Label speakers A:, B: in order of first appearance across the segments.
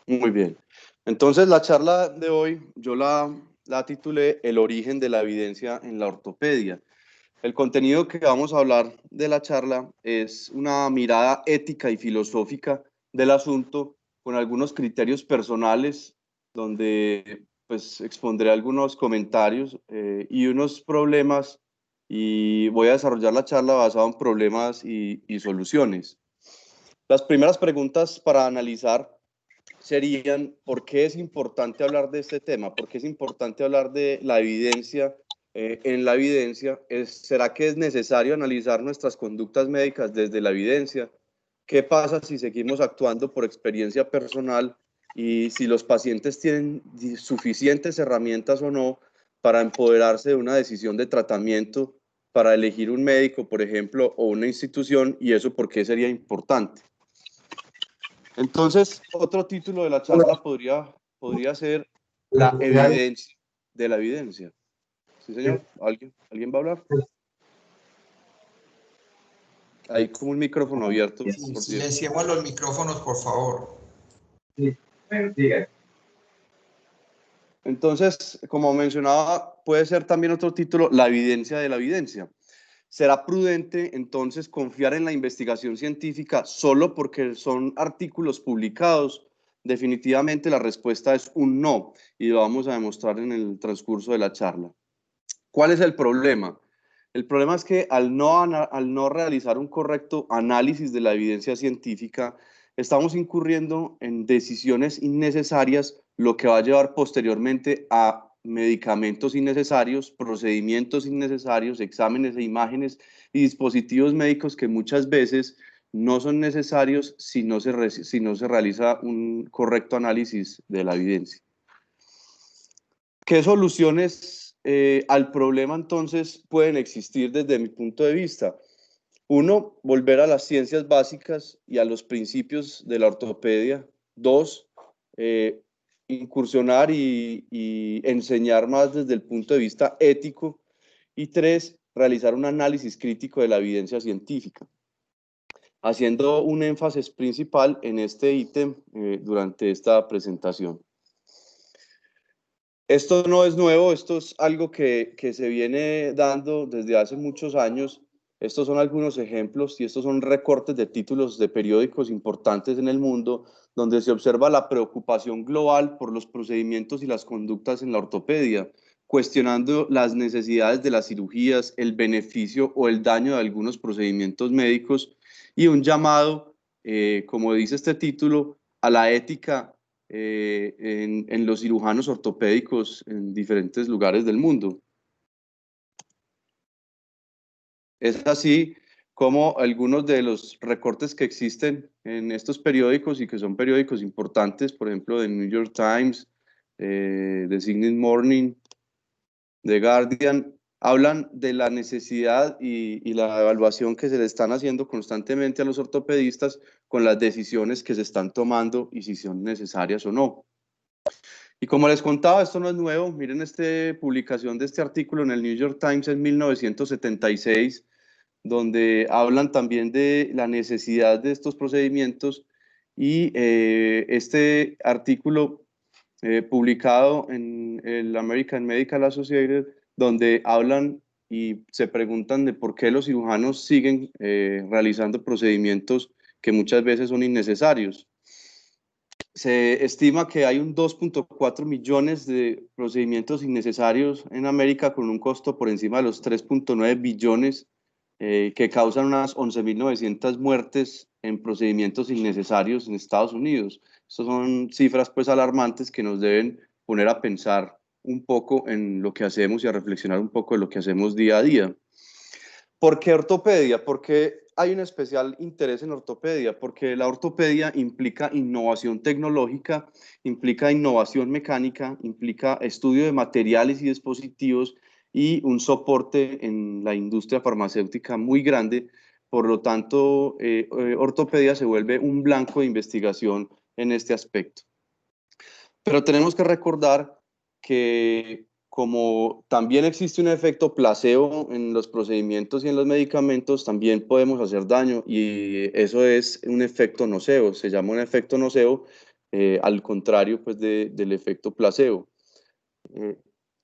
A: Muy bien. Entonces, la charla de hoy yo la titulé El origen de la evidencia en la ortopedia. El contenido que vamos a hablar de la charla es una mirada ética y filosófica del asunto con algunos criterios personales donde pues expondré algunos comentarios y unos problemas y voy a desarrollar la charla basada en problemas y soluciones. Las primeras preguntas para analizar serían, ¿por qué es importante hablar de este tema? ¿Por qué es importante hablar de la evidencia? En la evidencia, ¿será que es necesario analizar nuestras conductas médicas desde la evidencia? ¿Qué pasa si seguimos actuando por experiencia personal y si los pacientes tienen suficientes herramientas o no para empoderarse de una decisión de tratamiento, para elegir un médico, por ejemplo, o una institución? ¿Y eso por qué sería importante? Entonces, otro título de la charla podría ser La evidencia de la evidencia. ¿Sí, señor? ¿Alguien va a hablar? Hay como un micrófono abierto,
B: Sí,
A: por cierto.
B: silenciemos los micrófonos, por favor.
A: Entonces, como mencionaba, puede ser también otro título, La evidencia de la evidencia. ¿Será prudente entonces confiar en la investigación científica solo porque son artículos publicados? Definitivamente la respuesta es un no, y lo vamos a demostrar en el transcurso de la charla. ¿Cuál es el problema? El problema es que al no realizar un correcto análisis de la evidencia científica, estamos incurriendo en decisiones innecesarias, lo que va a llevar posteriormente a medicamentos innecesarios, procedimientos innecesarios, exámenes e imágenes y dispositivos médicos que muchas veces no son necesarios si no se realiza un correcto análisis de la evidencia. ¿Qué soluciones al problema entonces pueden existir desde mi punto de vista? Uno, volver a las ciencias básicas y a los principios de la ortopedia. Dos, eh, incursionar y enseñar más desde el punto de vista ético. Y tres, realizar un análisis crítico de la evidencia científica, haciendo un énfasis principal en este ítem durante esta presentación. Esto no es nuevo, esto es algo que se viene dando desde hace muchos años. Estos son algunos ejemplos y estos son recortes de títulos de periódicos importantes en el mundo, donde se observa la preocupación global por los procedimientos y las conductas en la ortopedia, cuestionando las necesidades de las cirugías, el beneficio o el daño de algunos procedimientos médicos y un llamado, como dice este título, a la ética en los cirujanos ortopédicos en diferentes lugares del mundo. Es así como algunos de los recortes que existen en estos periódicos y que son periódicos importantes, por ejemplo, The New York Times, The Sydney Morning, The Guardian, hablan de la necesidad y la evaluación que se le están haciendo constantemente a los ortopedistas con las decisiones que se están tomando y si son necesarias o no. Y como les contaba, esto no es nuevo. Miren esta publicación de este artículo en el New York Times en 1976, donde hablan también de la necesidad de estos procedimientos y este artículo publicado en el American Medical Associated, donde hablan y se preguntan de por qué los cirujanos siguen realizando procedimientos que muchas veces son innecesarios. Se estima que hay un 2.4 millones de procedimientos innecesarios en América con un costo por encima de los 3.9 billones que causan unas 11.900 muertes en procedimientos innecesarios en Estados Unidos. Estas son cifras pues alarmantes que nos deben poner a pensar un poco en lo que hacemos y a reflexionar un poco de lo que hacemos día a día. ¿Por qué ortopedia? Porque hay un especial interés en ortopedia, porque la ortopedia implica innovación tecnológica, implica innovación mecánica, implica estudio de materiales y dispositivos y un soporte en la industria farmacéutica muy grande. Por lo tanto, ortopedia se vuelve un blanco de investigación en este aspecto. Pero tenemos que recordar que como también existe un efecto placebo en los procedimientos y en los medicamentos, también podemos hacer daño y eso es un efecto nocebo, se llama un efecto nocebo al contrario pues del efecto placebo.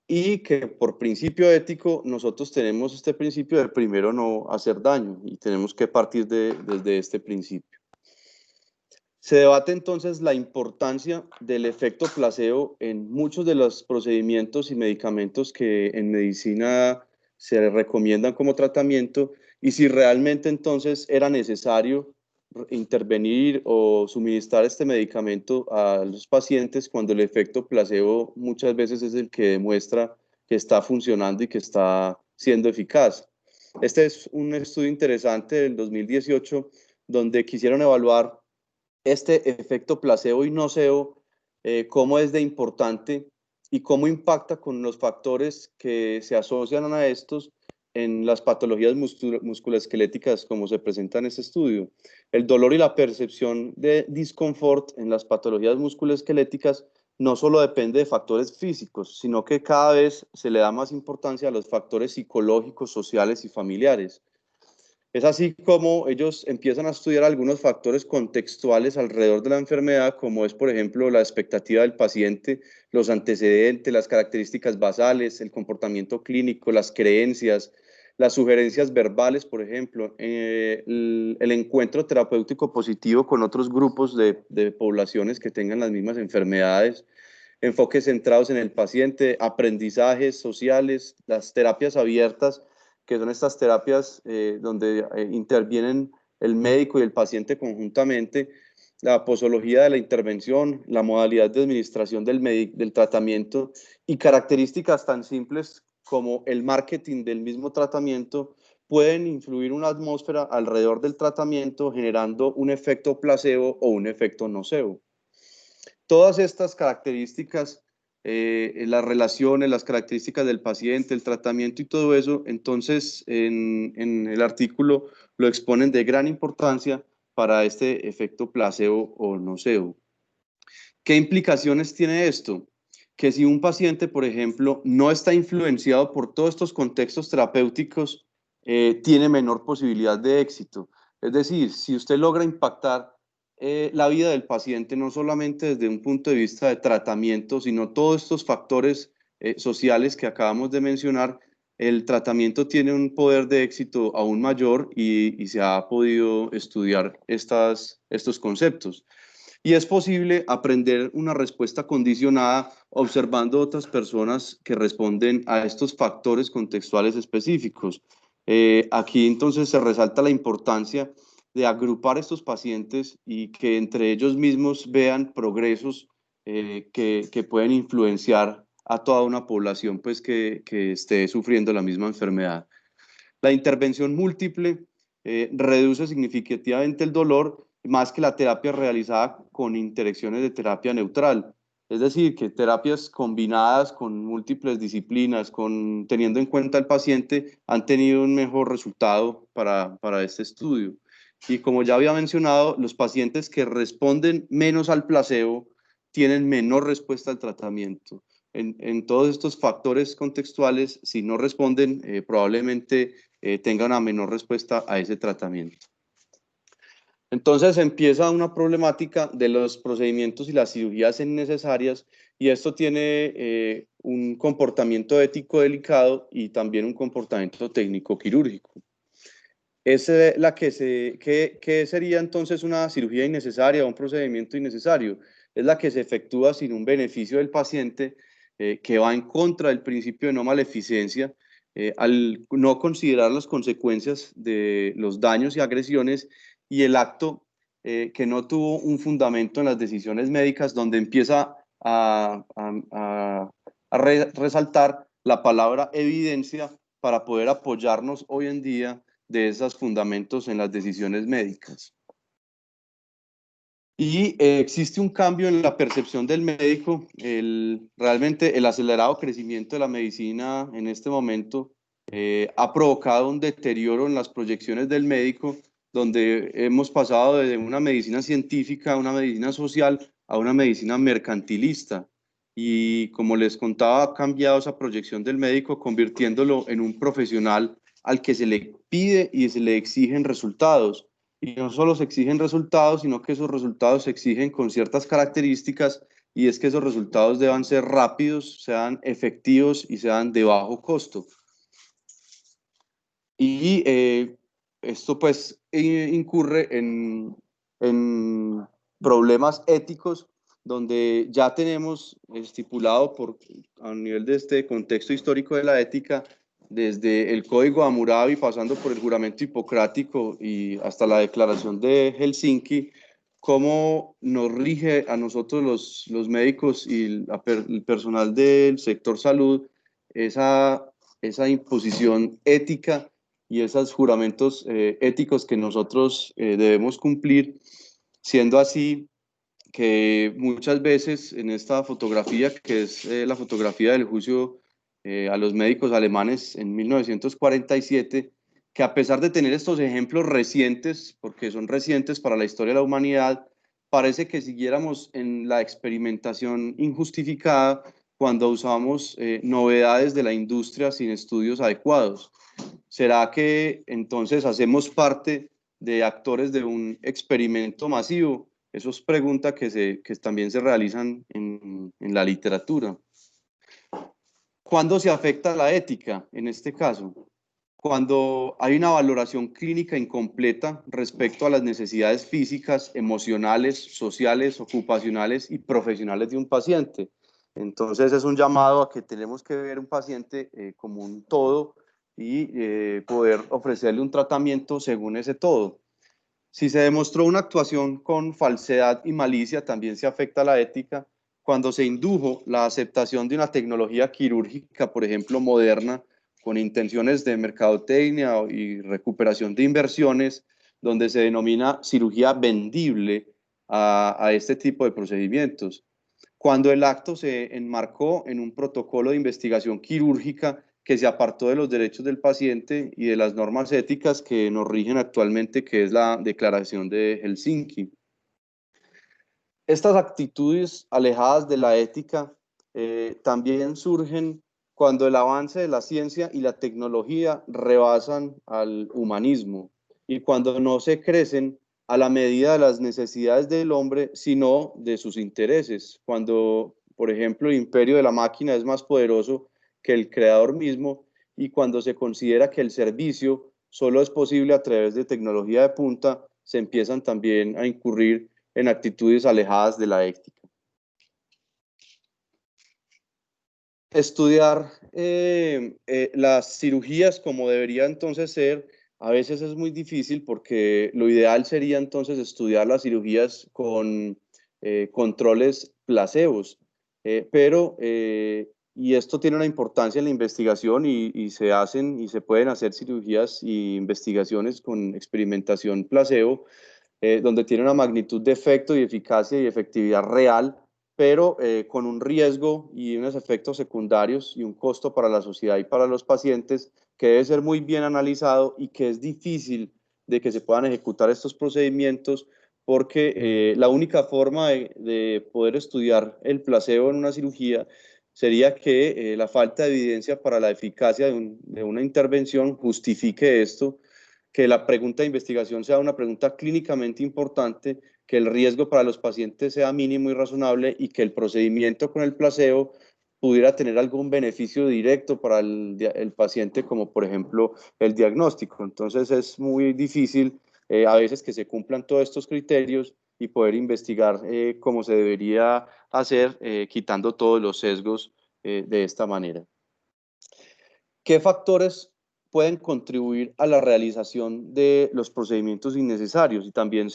A: Y que por principio ético nosotros tenemos este principio de primero no hacer daño y tenemos que partir desde este principio. Se debate entonces la importancia del efecto placebo en muchos de los procedimientos y medicamentos que en medicina se recomiendan como tratamiento y si realmente entonces era necesario intervenir o suministrar este medicamento a los pacientes cuando el efecto placebo muchas veces es el que demuestra que está funcionando y que está siendo eficaz. Este es un estudio interesante del 2018 donde quisieron evaluar este efecto placebo y nocebo, cómo es de importante y cómo impacta con los factores que se asocian a estos en las patologías musculoesqueléticas como se presenta en este estudio. El dolor y la percepción de disconfort en las patologías musculoesqueléticas no solo depende de factores físicos, sino que cada vez se le da más importancia a los factores psicológicos, sociales y familiares. Es así como ellos empiezan a estudiar algunos factores contextuales alrededor de la enfermedad, como es, por ejemplo, la expectativa del paciente, los antecedentes, las características basales, el comportamiento clínico, las creencias, las sugerencias verbales, por ejemplo, el encuentro terapéutico positivo con otros grupos de poblaciones que tengan las mismas enfermedades, enfoques centrados en el paciente, aprendizajes sociales, las terapias abiertas, que son estas terapias donde intervienen el médico y el paciente conjuntamente, la posología de la intervención, la modalidad de administración del tratamiento y características tan simples como el marketing del mismo tratamiento pueden influir una atmósfera alrededor del tratamiento generando un efecto placebo o un efecto nocebo. Todas estas características, las relaciones, las características del paciente, el tratamiento y todo eso, entonces en el artículo lo exponen de gran importancia para este efecto placebo o nocebo. ¿Qué implicaciones tiene esto? Que si un paciente, por ejemplo, no está influenciado por todos estos contextos terapéuticos, tiene menor posibilidad de éxito. Es decir, si usted logra impactar la vida del paciente, no solamente desde un punto de vista de tratamiento, sino todos estos factores sociales que acabamos de mencionar, el tratamiento tiene un poder de éxito aún mayor y se ha podido estudiar estos conceptos. Y es posible aprender una respuesta condicionada observando otras personas que responden a estos factores contextuales específicos. Aquí entonces se resalta la importancia de agrupar estos pacientes y que entre ellos mismos vean progresos que pueden influenciar a toda una población pues, que esté sufriendo la misma enfermedad. La intervención múltiple reduce significativamente el dolor más que la terapia realizada con interacciones de terapia neutral. Es decir, que terapias combinadas con múltiples disciplinas, teniendo en cuenta el paciente, han tenido un mejor resultado para este estudio. Y como ya había mencionado, los pacientes que responden menos al placebo tienen menor respuesta al tratamiento. En todos estos factores contextuales, si no responden, probablemente tenga una menor respuesta a ese tratamiento. Entonces empieza una problemática de los procedimientos y las cirugías innecesarias y esto tiene un comportamiento ético delicado y también un comportamiento técnico quirúrgico. ¿Qué sería entonces una cirugía innecesaria o un procedimiento innecesario? Es la que se efectúa sin un beneficio del paciente, que va en contra del principio de no maleficencia, al no considerar las consecuencias de los daños y agresiones y el acto que no tuvo un fundamento en las decisiones médicas, donde empieza a resaltar la palabra evidencia para poder apoyarnos hoy en día de esos fundamentos en las decisiones médicas. Y existe un cambio en la percepción del médico. Realmente el acelerado crecimiento de la medicina en este momento ha provocado un deterioro en las proyecciones del médico, donde hemos pasado de una medicina científica a una medicina social a una medicina mercantilista. Y como les contaba, ha cambiado esa proyección del médico, convirtiéndolo en un profesional al que se le pide y se le exigen resultados. y no solo se exigen resultados, sino que esos resultados se exigen con ciertas características, y es que esos resultados deban ser rápidos, sean efectivos y sean de bajo costo. Y esto pues incurre en problemas éticos, donde ya tenemos estipulado a nivel de este contexto histórico de la ética, desde el Código Hammurabi, pasando por el juramento hipocrático y hasta la Declaración de Helsinki, cómo nos rige a nosotros los médicos y el personal del sector salud esa imposición ética y esos juramentos éticos que nosotros debemos cumplir, siendo así que muchas veces en esta fotografía, que es la fotografía del juicio a los médicos alemanes en 1947, que a pesar de tener estos ejemplos recientes, porque son recientes para la historia de la humanidad, parece que siguiéramos en la experimentación injustificada cuando usamos novedades de la industria sin estudios adecuados. ¿Será que entonces hacemos parte de actores de un experimento masivo? Eso es pregunta que también se realizan en la literatura. ¿Cuándo se afecta la ética en este caso? Cuando hay una valoración clínica incompleta respecto a las necesidades físicas, emocionales, sociales, ocupacionales y profesionales de un paciente. Entonces es un llamado a que tenemos que ver un paciente como un todo y poder ofrecerle un tratamiento según ese todo. Si se demostró una actuación con falsedad y malicia, también se afecta la ética. Cuando se indujo la aceptación de una tecnología quirúrgica, por ejemplo, moderna, con intenciones de mercadotecnia y recuperación de inversiones, donde se denomina cirugía vendible a este tipo de procedimientos. Cuando el acto se enmarcó en un protocolo de investigación quirúrgica que se apartó de los derechos del paciente y de las normas éticas que nos rigen actualmente, que es la Declaración de Helsinki. Estas actitudes alejadas de la ética también surgen cuando el avance de la ciencia y la tecnología rebasan al humanismo y cuando no se crecen a la medida de las necesidades del hombre, sino de sus intereses. Cuando, por ejemplo, el imperio de la máquina es más poderoso que el creador mismo, y cuando se considera que el servicio solo es posible a través de tecnología de punta, se empiezan también a incurrir en actitudes alejadas de la ética. Estudiar las cirugías como debería entonces ser, a veces es muy difícil, porque lo ideal sería entonces estudiar las cirugías con controles placebos, y esto tiene una importancia en la investigación, y se hacen y se pueden hacer cirugías e investigaciones con experimentación placebo, donde tiene una magnitud de efecto y eficacia y efectividad real, pero con un riesgo y unos efectos secundarios y un costo para la sociedad y para los pacientes que debe ser muy bien analizado, y que es difícil de que se puedan ejecutar estos procedimientos, porque la única forma de poder estudiar el placebo en una cirugía sería que la falta de evidencia para la eficacia de una intervención justifique esto, que la pregunta de investigación sea una pregunta clínicamente importante, que el riesgo para los pacientes sea mínimo y razonable, y que el procedimiento con el placebo pudiera tener algún beneficio directo para el paciente, como por ejemplo el diagnóstico. Entonces es muy difícil a veces que se cumplan todos estos criterios y poder investigar como se debería hacer, quitando todos los sesgos de esta manera. ¿Qué factores pueden contribuir a la realización de los procedimientos innecesarios? Y también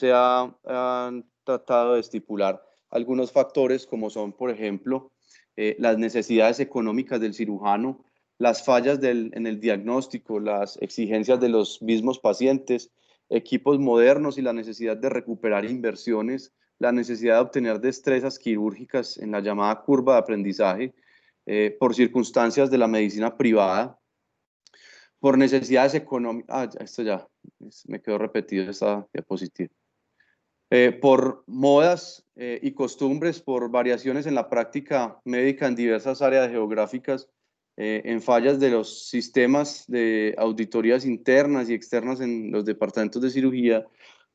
A: han tratado de estipular algunos factores, como son, por ejemplo, las necesidades económicas del cirujano, las fallas en el diagnóstico, las exigencias de los mismos pacientes, equipos modernos y la necesidad de recuperar inversiones, la necesidad de obtener destrezas quirúrgicas en la llamada curva de aprendizaje, por circunstancias de la medicina privada, por necesidades económicas. Esto ya me quedó repetido esta diapositiva. Por modas y costumbres, por variaciones en la práctica médica en diversas áreas geográficas, en fallas de los sistemas de auditorías internas y externas en los departamentos de cirugía,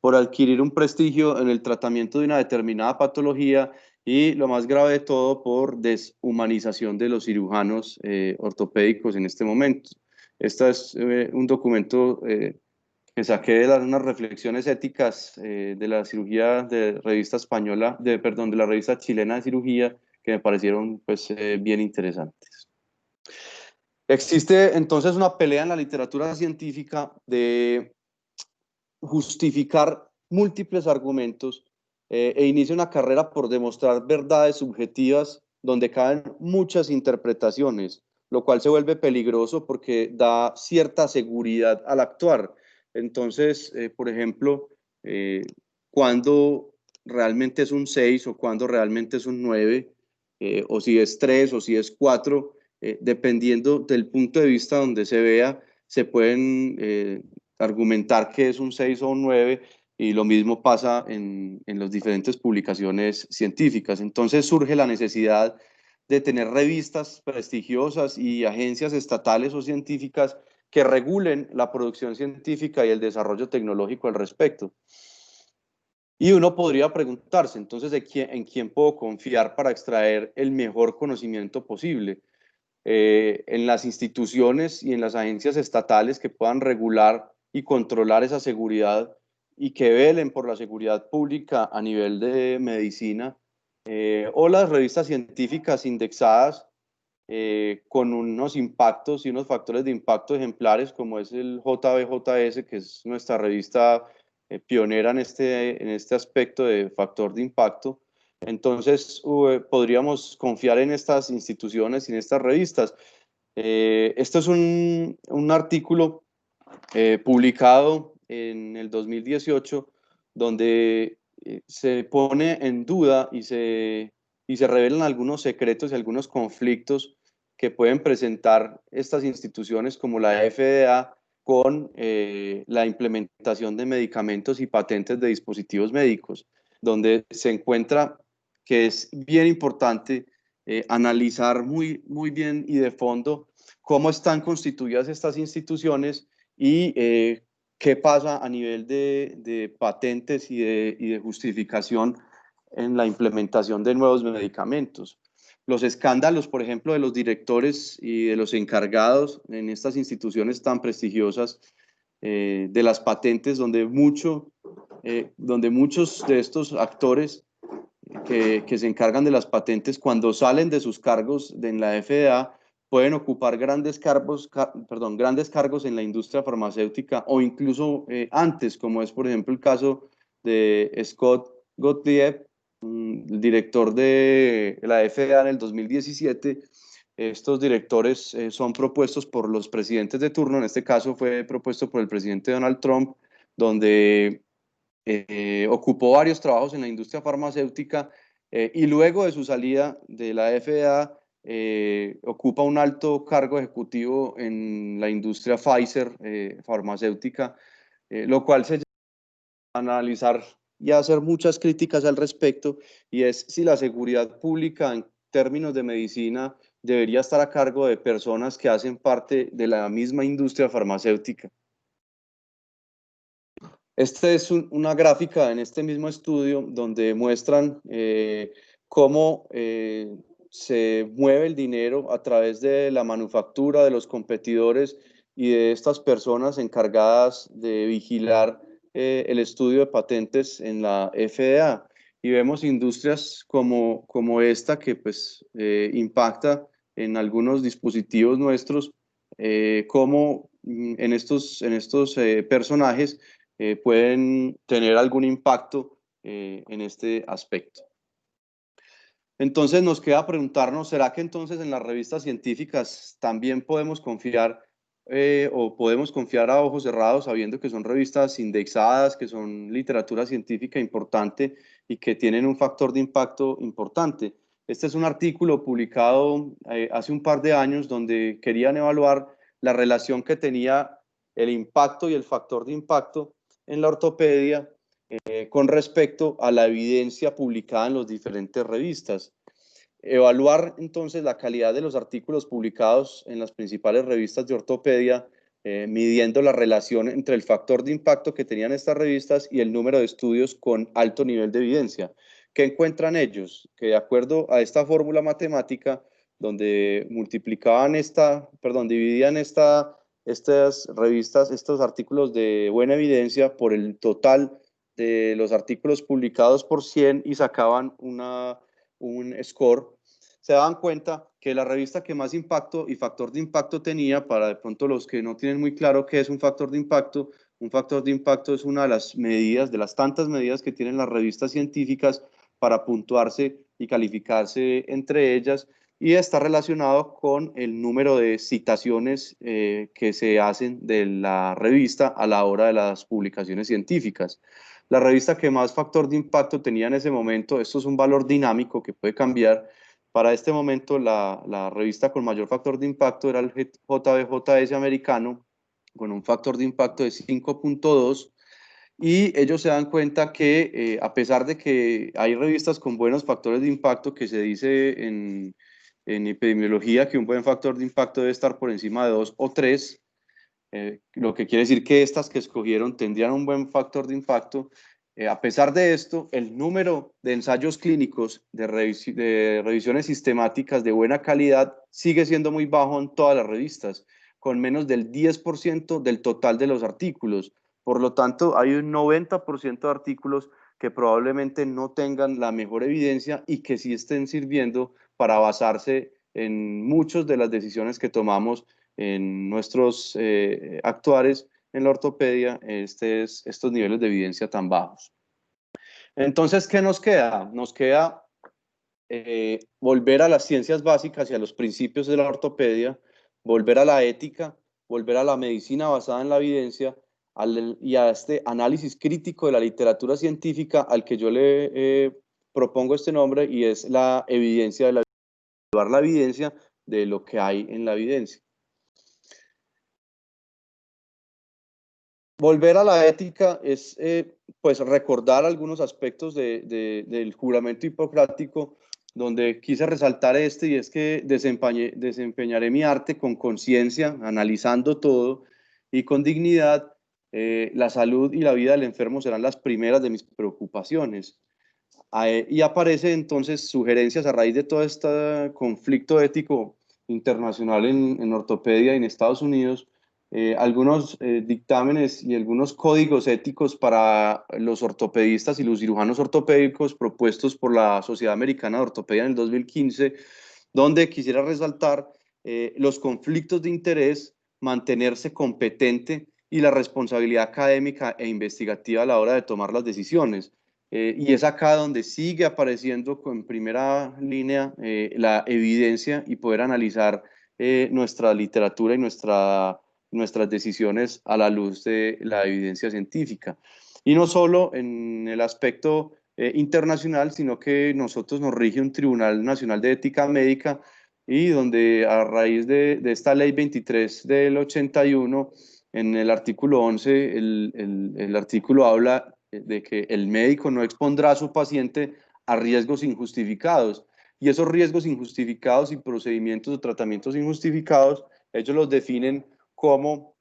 A: por adquirir un prestigio en el tratamiento de una determinada patología y, lo más grave de todo, por deshumanización de los cirujanos ortopédicos en este momento. Este es un documento que saqué de unas reflexiones éticas de la cirugía de revista española, perdón, de la revista chilena de cirugía, que me parecieron pues, bien interesantes. Existe entonces una pelea en la literatura científica de justificar múltiples argumentos e inicia una carrera por demostrar verdades subjetivas donde caben muchas interpretaciones, lo cual se vuelve peligroso porque da cierta seguridad al actuar. Entonces, por ejemplo, cuando realmente es un 6 o cuando realmente es un 9, o si es 3 o si es 4, dependiendo del punto de vista donde se vea, se pueden argumentar que es un 6 o un 9, y lo mismo pasa en las diferentes publicaciones científicas. Entonces surge la necesidad de tener revistas prestigiosas y agencias estatales o científicas que regulen la producción científica y el desarrollo tecnológico al respecto. Y uno podría preguntarse, entonces, ¿en quién puedo confiar para extraer el mejor conocimiento posible? En las instituciones y en las agencias estatales que puedan regular y controlar esa seguridad y que velen por la seguridad pública a nivel de medicina, o las revistas científicas indexadas con unos impactos y unos factores de impacto ejemplares, como es el JBJS, que es nuestra revista pionera en este aspecto de factor de impacto. Entonces, podríamos confiar en estas instituciones y en estas revistas. Esto es un artículo publicado en el 2018, donde se pone en duda y se revelan algunos secretos y algunos conflictos que pueden presentar estas instituciones como la FDA con la implementación de medicamentos y patentes de dispositivos médicos, donde se encuentra que es bien importante analizar muy bien y de fondo cómo están constituidas estas instituciones y qué pasa a nivel de patentes y de justificación en la implementación de nuevos medicamentos. Los escándalos, por ejemplo, de los directores y de los encargados en estas instituciones tan prestigiosas de las patentes, donde muchos de estos actores que se encargan de las patentes, cuando salen de sus cargos en la FDA, pueden ocupar grandes cargos en la industria farmacéutica o incluso antes, como es por ejemplo el caso de Scott Gottlieb, el director de la FDA en el 2017. Estos directores son propuestos por los presidentes de turno, en este caso fue propuesto por el presidente Donald Trump, donde ocupó varios trabajos en la industria farmacéutica y luego de su salida de la FDA ocupa un alto cargo ejecutivo en la industria Pfizer farmacéutica, lo cual se llama a analizar y a hacer muchas críticas al respecto, y es si la seguridad pública en términos de medicina debería estar a cargo de personas que hacen parte de la misma industria farmacéutica. Esta es una gráfica en este mismo estudio donde muestran cómo se mueve el dinero a través de la manufactura, de los competidores y de estas personas encargadas de vigilar el estudio de patentes en la FDA. Y vemos industrias como esta que pues impacta en algunos dispositivos nuestros, como en estos personajes pueden tener algún impacto en este aspecto. Entonces nos queda preguntarnos, ¿será que entonces en las revistas científicas también podemos confiar o podemos confiar a ojos cerrados sabiendo que son revistas indexadas, que son literatura científica importante y que tienen un factor de impacto importante? Este es un artículo publicado hace un par de años donde querían evaluar la relación que tenía el impacto y el factor de impacto en la ortopedia con respecto a la evidencia publicada en las diferentes revistas. Evaluar entonces la calidad de los artículos publicados en las principales revistas de ortopedia midiendo la relación entre el factor de impacto que tenían estas revistas y el número de estudios con alto nivel de evidencia. ¿Qué encuentran ellos? Que de acuerdo a esta fórmula matemática, donde dividían estas revistas, estos artículos de buena evidencia por el total de los artículos publicados por 100 y sacaban un score, se daban cuenta que la revista que más impacto y factor de impacto tenía, para de pronto los que no tienen muy claro qué es un factor de impacto es una de las medidas, de las tantas medidas que tienen las revistas científicas para puntuarse y calificarse entre ellas, y está relacionado con el número de citaciones que se hacen de la revista a la hora de las publicaciones científicas. La revista que más factor de impacto tenía en ese momento, esto es un valor dinámico que puede cambiar. Para este momento, la revista con mayor factor de impacto era el JBJS americano, con un factor de impacto de 5.2, y ellos se dan cuenta que a pesar de que hay revistas con buenos factores de impacto, que se dice en epidemiología que un buen factor de impacto debe estar por encima de 2 o 3, lo que quiere decir que estas que escogieron tendrían un buen factor de impacto. A pesar de esto, el número de ensayos clínicos de revisiones sistemáticas de buena calidad sigue siendo muy bajo en todas las revistas, con menos del 10% del total de los artículos. Por lo tanto, hay un 90% de artículos que probablemente no tengan la mejor evidencia y que sí estén sirviendo para basarse en muchas de las decisiones que tomamos en nuestros actuares en la ortopedia, estos niveles de evidencia tan bajos. Entonces, ¿qué nos queda? Nos queda volver a las ciencias básicas y a los principios de la ortopedia, volver a la ética, volver a la medicina basada en la evidencia y a este análisis crítico de la literatura científica al que yo le propongo este nombre, y es la evidencia de la evidencia de lo que hay en la evidencia. Volver a la ética es pues recordar algunos aspectos del juramento hipocrático, donde quise resaltar y es que desempeñaré mi arte con conciencia, analizando todo y con dignidad. La salud y la vida del enfermo serán las primeras de mis preocupaciones. Y aparece entonces sugerencias a raíz de todo este conflicto ético internacional en ortopedia y en Estados Unidos, algunos dictámenes y algunos códigos éticos para los ortopedistas y los cirujanos ortopédicos propuestos por la Sociedad Americana de Ortopedia en el 2015, donde quisiera resaltar los conflictos de interés, mantenerse competente y la responsabilidad académica e investigativa a la hora de tomar las decisiones. Y es acá donde sigue apareciendo en primera línea la evidencia y poder analizar nuestra literatura y nuestras decisiones a la luz de la evidencia científica. Y no solo en el aspecto internacional, sino que nosotros nos rige un Tribunal Nacional de Ética Médica, y donde a raíz de esta ley 23 del 81, en el artículo 11, el artículo habla de que el médico no expondrá a su paciente a riesgos injustificados, y esos riesgos injustificados y procedimientos o tratamientos injustificados, ellos los definen como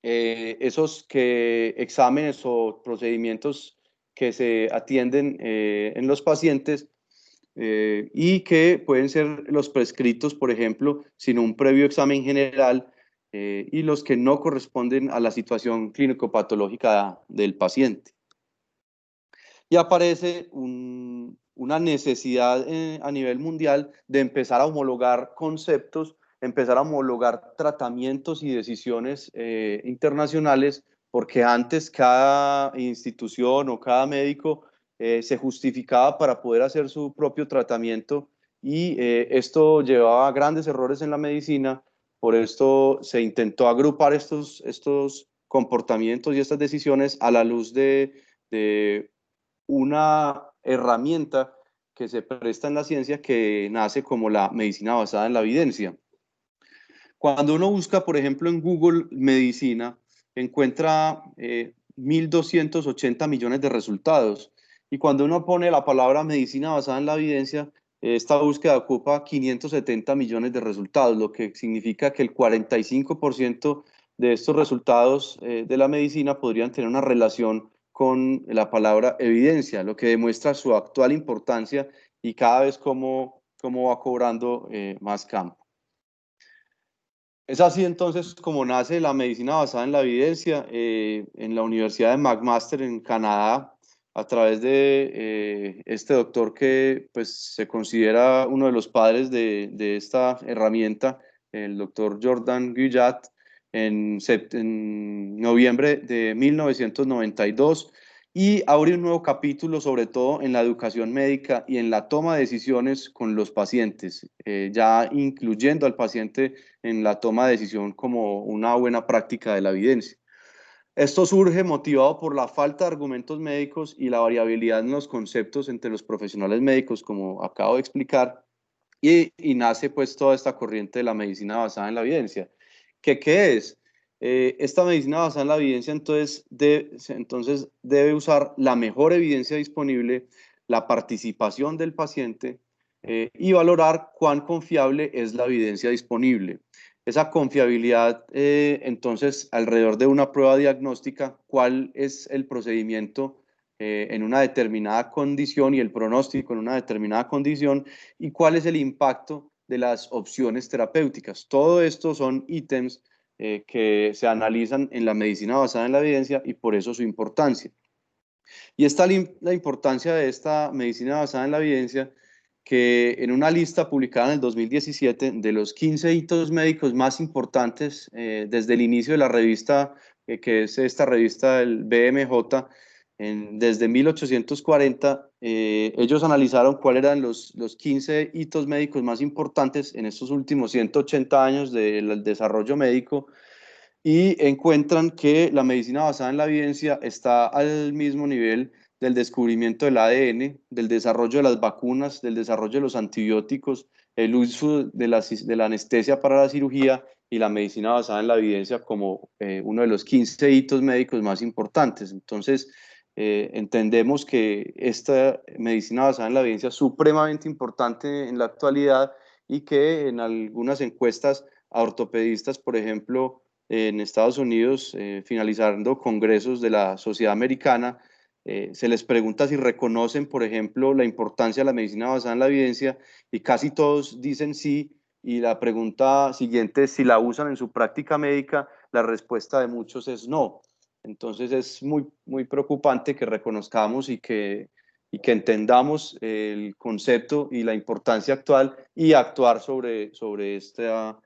A: esos exámenes o procedimientos que se atienden en los pacientes y que pueden ser los prescritos, por ejemplo, sin un previo examen general, y los que no corresponden a la situación clínico-patológica del paciente. Y aparece una necesidad a nivel mundial de empezar a homologar conceptos, empezar a homologar tratamientos y decisiones internacionales, porque antes cada institución o cada médico se justificaba para poder hacer su propio tratamiento, y esto llevaba a grandes errores en la medicina. Por esto se intentó agrupar estos comportamientos y estas decisiones a la luz de una herramienta que se presta en la ciencia, que nace como la medicina basada en la evidencia. Cuando uno busca, por ejemplo, en Google medicina, encuentra 1.280 millones de resultados. Y cuando uno pone la palabra medicina basada en la evidencia, esta búsqueda ocupa 570 millones de resultados, lo que significa que el 45% de estos resultados de la medicina podrían tener una relación con la palabra evidencia, lo que demuestra su actual importancia y cada vez cómo va cobrando más campo. Es así entonces como nace la medicina basada en la evidencia en la Universidad de McMaster en Canadá, a través de este doctor que pues, se considera uno de los padres de esta herramienta, el doctor Jordan Guyat, en noviembre de 1992, y abre un nuevo capítulo, sobre todo en la educación médica y en la toma de decisiones con los pacientes, ya incluyendo al paciente en la toma de decisión como una buena práctica de la evidencia. Esto surge motivado por la falta de argumentos médicos y la variabilidad en los conceptos entre los profesionales médicos, como acabo de explicar, y nace pues toda esta corriente de la medicina basada en la evidencia. ¿Qué es? Esta medicina basada en la evidencia entonces debe usar la mejor evidencia disponible, la participación del paciente y valorar cuán confiable es la evidencia disponible. Esa confiabilidad, entonces, alrededor de una prueba diagnóstica, cuál es el procedimiento en una determinada condición y el pronóstico en una determinada condición y cuál es el impacto de las opciones terapéuticas. Todo esto son ítems que se analizan en la medicina basada en la evidencia y por eso su importancia. Y está la importancia de esta medicina basada en la evidencia, que en una lista publicada en el 2017 de los 15 hitos médicos más importantes desde el inicio de la revista, que es esta revista del BMJ, desde 1840, ellos analizaron cuáles eran los 15 hitos médicos más importantes en estos últimos 180 años del desarrollo médico y encuentran que la medicina basada en la evidencia está al mismo nivel del descubrimiento del ADN, del desarrollo de las vacunas, del desarrollo de los antibióticos, el uso de la anestesia para la cirugía y la medicina basada en la evidencia como uno de los 15 hitos médicos más importantes. Entonces, entendemos que esta medicina basada en la evidencia es supremamente importante en la actualidad y que en algunas encuestas a ortopedistas, por ejemplo, en Estados Unidos, finalizando congresos de la Sociedad Americana, se les pregunta si reconocen, por ejemplo, la importancia de la medicina basada en la evidencia y casi todos dicen sí. Y la pregunta siguiente es si la usan en su práctica médica. La respuesta de muchos es no. Entonces es muy preocupante que reconozcamos y que entendamos el concepto y la importancia actual y actuar sobre esta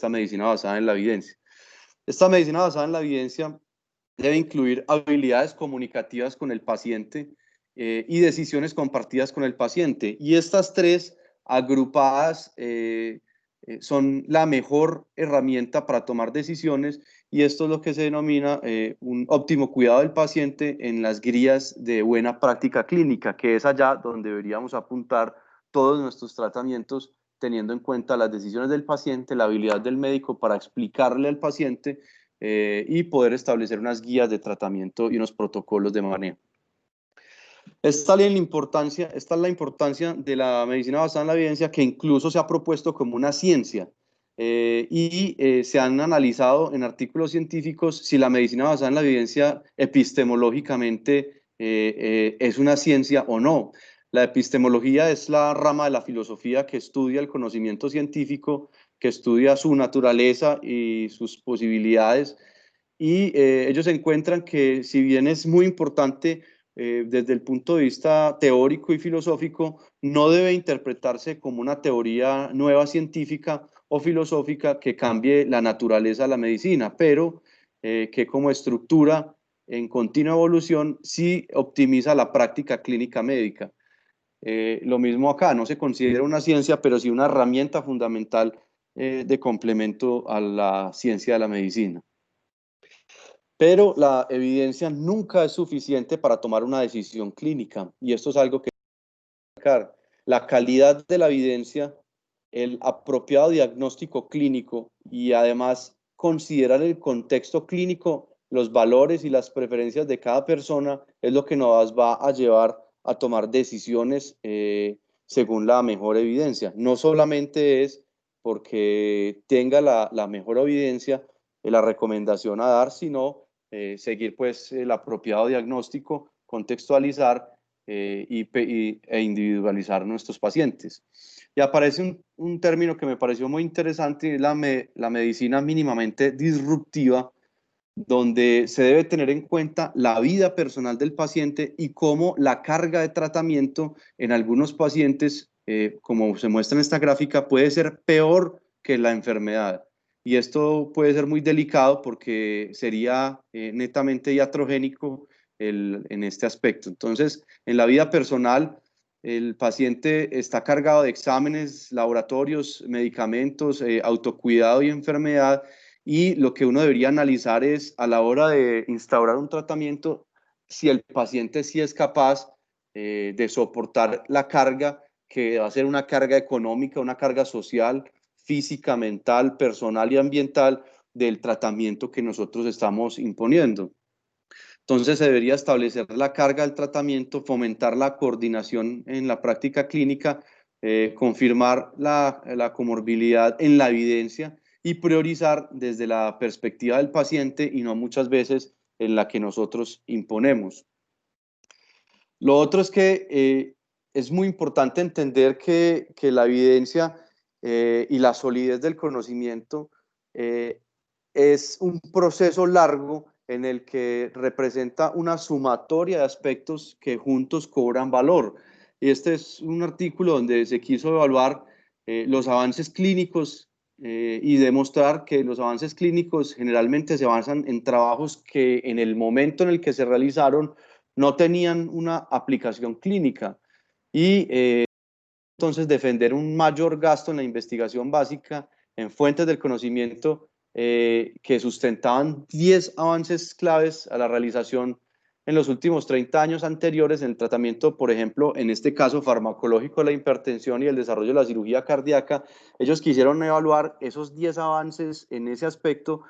A: medicina basada en la evidencia. Esta medicina basada en la evidencia debe incluir habilidades comunicativas con el paciente y decisiones compartidas con el paciente. Y estas tres agrupadas son la mejor herramienta para tomar decisiones, y esto es lo que se denomina un óptimo cuidado del paciente en las guías de buena práctica clínica, que es allá donde deberíamos apuntar todos nuestros tratamientos, teniendo en cuenta las decisiones del paciente, la habilidad del médico para explicarle al paciente y poder establecer unas guías de tratamiento y unos protocolos de manejo. Esta es la importancia de la medicina basada en la evidencia, que incluso se ha propuesto como una ciencia se han analizado en artículos científicos si la medicina basada en la evidencia epistemológicamente es una ciencia o no. La epistemología es la rama de la filosofía que estudia el conocimiento científico, que estudia su naturaleza y sus posibilidades, y ellos encuentran que si bien es muy importante desde el punto de vista teórico y filosófico, no debe interpretarse como una teoría nueva científica o filosófica que cambie la naturaleza de la medicina, pero que como estructura en continua evolución sí optimiza la práctica clínica médica. Lo mismo acá, no se considera una ciencia, pero sí una herramienta fundamental de complemento a la ciencia de la medicina. Pero la evidencia nunca es suficiente para tomar una decisión clínica, y esto es algo que destacar. La calidad de la evidencia, el apropiado diagnóstico clínico y además considerar el contexto clínico, los valores y las preferencias de cada persona es lo que nos va a llevar a tomar decisiones según la mejor evidencia. No solamente es porque tenga la mejor evidencia la recomendación a dar, sino seguir pues el apropiado diagnóstico, contextualizar e individualizar nuestros pacientes. Y aparece un término que me pareció muy interesante, la medicina mínimamente disruptiva, donde se debe tener en cuenta la vida personal del paciente y cómo la carga de tratamiento en algunos pacientes, como se muestra en esta gráfica, puede ser peor que la enfermedad. Y esto puede ser muy delicado porque sería netamente iatrogénico en este aspecto. Entonces, en la vida personal, el paciente está cargado de exámenes, laboratorios, medicamentos, autocuidado y enfermedad, y lo que uno debería analizar es a la hora de instaurar un tratamiento, si el paciente sí es capaz de soportar la carga, que va a ser una carga económica, una carga social, física, mental, personal y ambiental del tratamiento que nosotros estamos imponiendo. Entonces se debería establecer la carga del tratamiento, fomentar la coordinación en la práctica clínica, confirmar la comorbilidad en la evidencia y priorizar desde la perspectiva del paciente y no muchas veces en la que nosotros imponemos. Lo otro es que es muy importante entender que la evidencia y la solidez del conocimiento es un proceso largo en el que representa una sumatoria de aspectos que juntos cobran valor. Y este es un artículo donde se quiso evaluar los avances clínicos y demostrar que los avances clínicos generalmente se basan en trabajos que en el momento en el que se realizaron no tenían una aplicación clínica y entonces defender un mayor gasto en la investigación básica, en fuentes del conocimiento que sustentaban 10 avances claves a la realización en los últimos 30 años anteriores en el tratamiento, por ejemplo, en este caso farmacológico de la hipertensión y el desarrollo de la cirugía cardíaca. Ellos quisieron evaluar esos 10 avances en ese aspecto,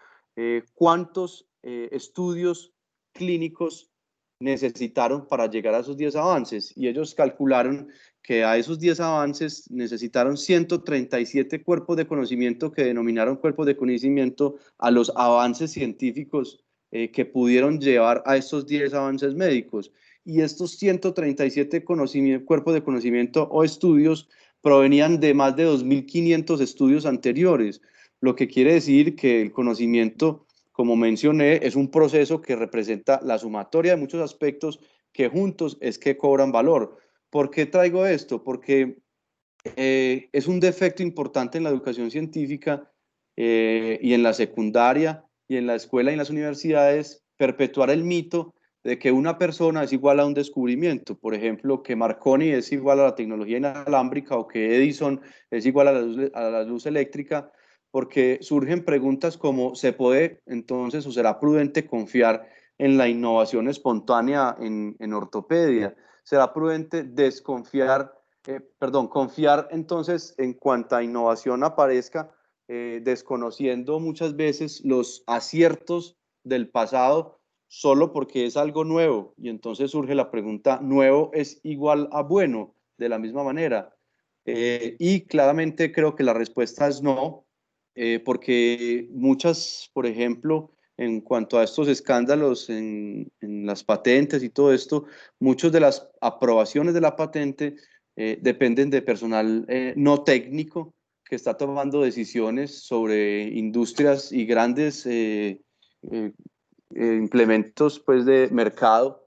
A: cuántos estudios clínicos necesitaron para llegar a esos 10 avances, y ellos calcularon que a esos 10 avances necesitaron 137 cuerpos de conocimiento que denominaron cuerpos de conocimiento a los avances científicos que pudieron llevar a estos 10 avances médicos. Y estos 137 cuerpos de conocimiento o estudios provenían de más de 2.500 estudios anteriores, lo que quiere decir que el conocimiento, como mencioné, es un proceso que representa la sumatoria de muchos aspectos que juntos es que cobran valor. ¿Por qué traigo esto? Porque es un defecto importante en la educación científica y en la secundaria y en la escuela y en las universidades perpetuar el mito de que una persona es igual a un descubrimiento. Por ejemplo, que Marconi es igual a la tecnología inalámbrica o que Edison es igual a la luz eléctrica, porque surgen preguntas como, ¿se puede entonces o será prudente confiar en la innovación espontánea en ortopedia? ¿Será prudente confiar entonces en cuanta innovación aparezca, desconociendo muchas veces los aciertos del pasado solo porque es algo nuevo? Y entonces surge la pregunta, ¿nuevo es igual a bueno de la misma manera? Y claramente creo que la respuesta es no, porque muchas, por ejemplo, en cuanto a estos escándalos en las patentes y todo esto, muchas de las aprobaciones de la patente dependen de personal no técnico que está tomando decisiones sobre industrias y grandes implementos pues, de mercado,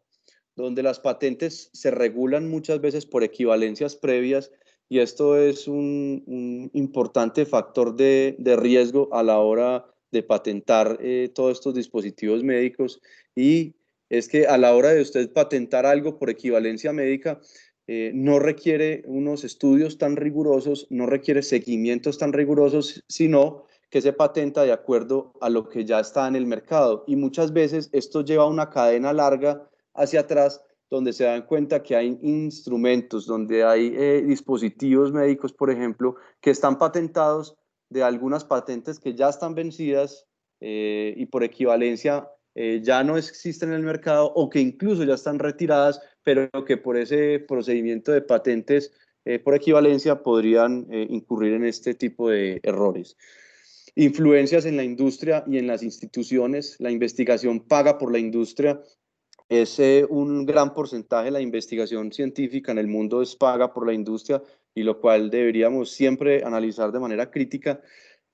A: donde las patentes se regulan muchas veces por equivalencias previas, y esto es un importante factor de riesgo a la hora de patentar todos estos dispositivos médicos. Y es que a la hora de usted patentar algo por equivalencia médica, no requiere unos estudios tan rigurosos, no requiere seguimientos tan rigurosos, sino que se patenta de acuerdo a lo que ya está en el mercado. Y muchas veces esto lleva una cadena larga hacia atrás, donde se dan cuenta que hay instrumentos, donde hay dispositivos médicos, por ejemplo, que están patentados de algunas patentes que ya están vencidas y por equivalencia ya no existen en el mercado, o que incluso ya están retiradas, pero que por ese procedimiento de patentes por equivalencia podrían incurrir en este tipo de errores. influencias en la industria y en las instituciones. La investigación paga por la industria. Es un gran porcentaje de la investigación científica en el mundo es paga por la industria, y lo cual deberíamos siempre analizar de manera crítica.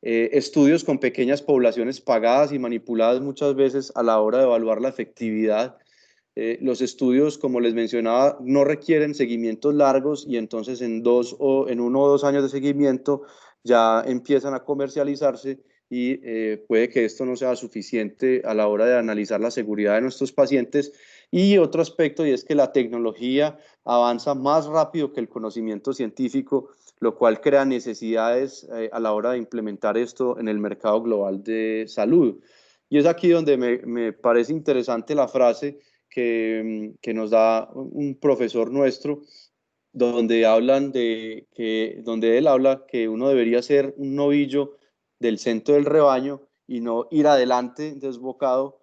A: Estudios con pequeñas poblaciones pagadas y manipuladas muchas veces a la hora de evaluar la efectividad. Los estudios, como les mencionaba, no requieren seguimientos largos, y entonces en 1 o 2 años de seguimiento ya empiezan a comercializarse, y puede que esto no sea suficiente a la hora de analizar la seguridad de nuestros pacientes. Y otro aspecto, y es que la tecnología avanza más rápido que el conocimiento científico, lo cual crea necesidades a la hora de implementar esto en el mercado global de salud. Y es aquí donde me parece interesante la frase que nos da un profesor nuestro, donde él habla que uno debería ser un novillo del centro del rebaño y no ir adelante desbocado,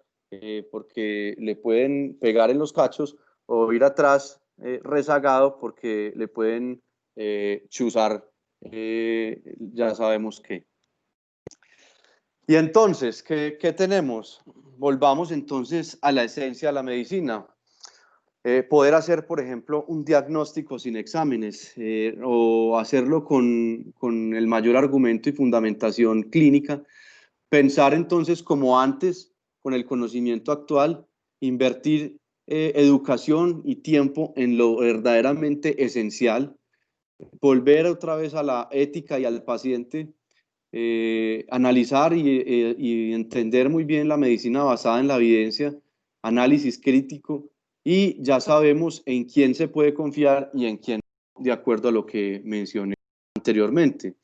A: porque le pueden pegar en los cachos, o ir atrás rezagado porque le pueden chuzar, ya sabemos qué. Y entonces, ¿qué tenemos? Volvamos entonces a la esencia de la medicina. Poder hacer, por ejemplo, un diagnóstico sin exámenes, o hacerlo con el mayor argumento y fundamentación clínica. Pensar entonces como antes, con el conocimiento actual, invertir educación y tiempo en lo verdaderamente esencial, volver otra vez a la ética y al paciente, analizar y entender muy bien la medicina basada en la evidencia, análisis crítico, y ya sabemos en quién se puede confiar y en quién no, de acuerdo a lo que mencioné anteriormente.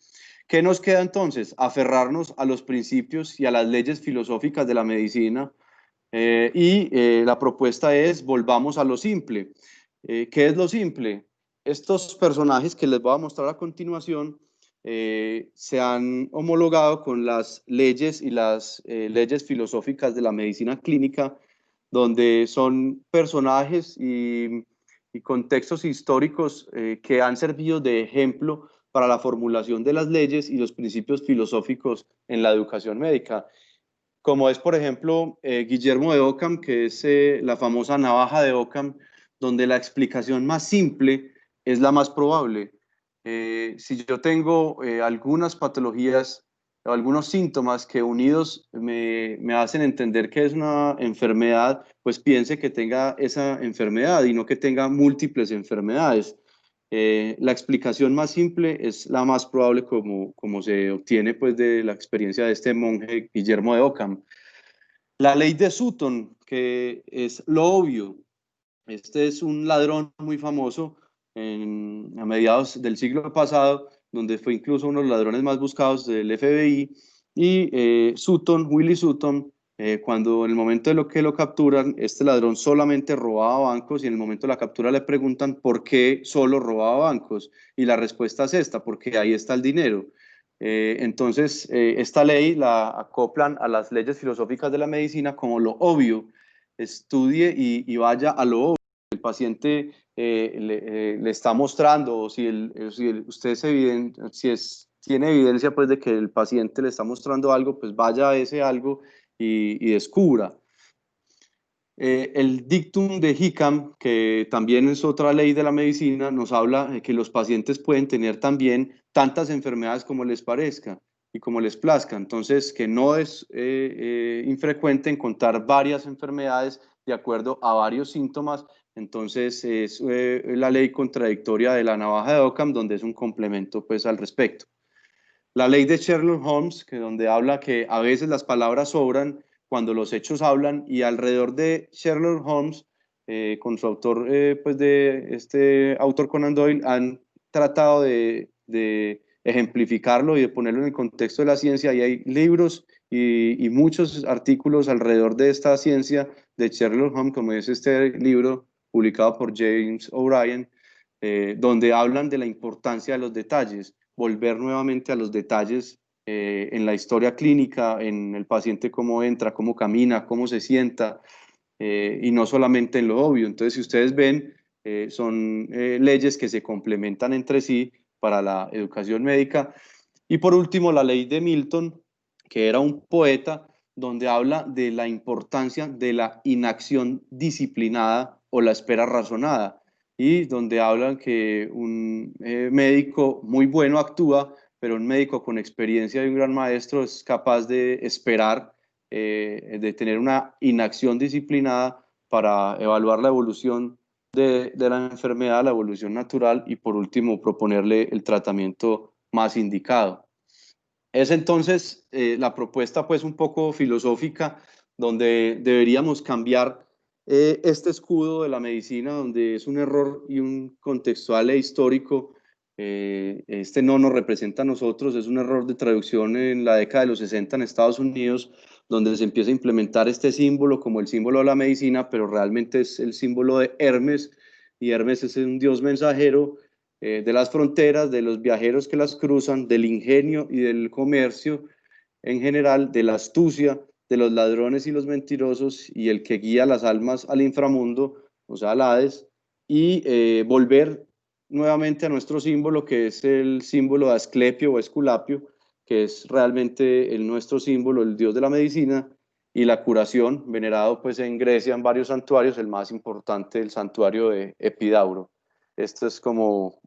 A: ¿Qué nos queda entonces? Aferrarnos a los principios y a las leyes filosóficas de la medicina, la propuesta es: volvamos a lo simple. ¿Qué es lo simple? Estos personajes que les voy a mostrar a continuación se han homologado con las leyes y las leyes filosóficas de la medicina clínica, donde son personajes y contextos históricos que han servido de ejemplo para la formulación de las leyes y los principios filosóficos en la educación médica, como es, por ejemplo, Guillermo de Ockham, que es la famosa navaja de Ockham, donde la explicación más simple es la más probable. Si yo tengo algunas patologías o algunos síntomas que unidos me hacen entender que es una enfermedad, pues piense que tenga esa enfermedad y no que tenga múltiples enfermedades. La explicación más simple es la más probable, como se obtiene pues de la experiencia de este monje Guillermo de Ockham. La ley de Sutton, que es lo obvio. Este es un ladrón muy famoso a mediados del siglo pasado, donde fue incluso uno de los ladrones más buscados del FBI. Y Willie Sutton, cuando en el momento de lo que lo capturan, este ladrón solamente robaba bancos, y en el momento de la captura le preguntan por qué solo robaba bancos. Y la respuesta es esta: porque ahí está el dinero. Entonces, esta ley la acoplan a las leyes filosóficas de la medicina como lo obvio. Estudie y vaya a lo obvio. El paciente le está mostrando, o usted tiene evidencia pues de que el paciente le está mostrando algo, pues vaya a ese algo y descubra. El dictum de Hickam, que también es otra ley de la medicina, nos habla de que los pacientes pueden tener también tantas enfermedades como les parezca y como les plazca. Entonces, que no es infrecuente encontrar varias enfermedades de acuerdo a varios síntomas. Entonces, es la ley contradictoria de la navaja de Ockham, donde es un complemento pues al respecto. La ley de Sherlock Holmes, que donde habla que a veces las palabras sobran cuando los hechos hablan, y alrededor de Sherlock Holmes, con su autor, pues de este autor Conan Doyle, han tratado de ejemplificarlo y de ponerlo en el contexto de la ciencia, y hay libros y muchos artículos alrededor de esta ciencia de Sherlock Holmes, como es este libro publicado por James O'Brien, donde hablan de la importancia de los detalles, volver nuevamente a los detalles en la historia clínica, en el paciente, cómo entra, cómo camina, cómo se sienta, y no solamente en lo obvio. Entonces, si ustedes ven, son leyes que se complementan entre sí para la educación médica. Y por último, la ley de Milton, que era un poeta, donde habla de la importancia de la inacción disciplinada o la espera razonada, y donde hablan que un médico muy bueno actúa, pero un médico con experiencia y un gran maestro es capaz de esperar, de tener una inacción disciplinada para evaluar la evolución de la enfermedad, la evolución natural, y por último proponerle el tratamiento más indicado. Es entonces la propuesta pues un poco filosófica, donde deberíamos cambiar este escudo de la medicina, donde es un error y un contextual e histórico. Este no nos representa a nosotros, es un error de traducción en la década de los 60 en Estados Unidos, donde se empieza a implementar este símbolo como el símbolo de la medicina, pero realmente es el símbolo de Hermes, y Hermes es un dios mensajero de las fronteras, de los viajeros que las cruzan, del ingenio y del comercio en general, de la astucia, de los ladrones y los mentirosos, y el que guía las almas al inframundo, o sea, al Hades, y volver nuevamente a nuestro símbolo, que es el símbolo de Asclepio o Esculapio, que es realmente nuestro símbolo, el dios de la medicina y la curación, venerado pues en Grecia en varios santuarios, el más importante, el santuario de Epidauro. Esto es como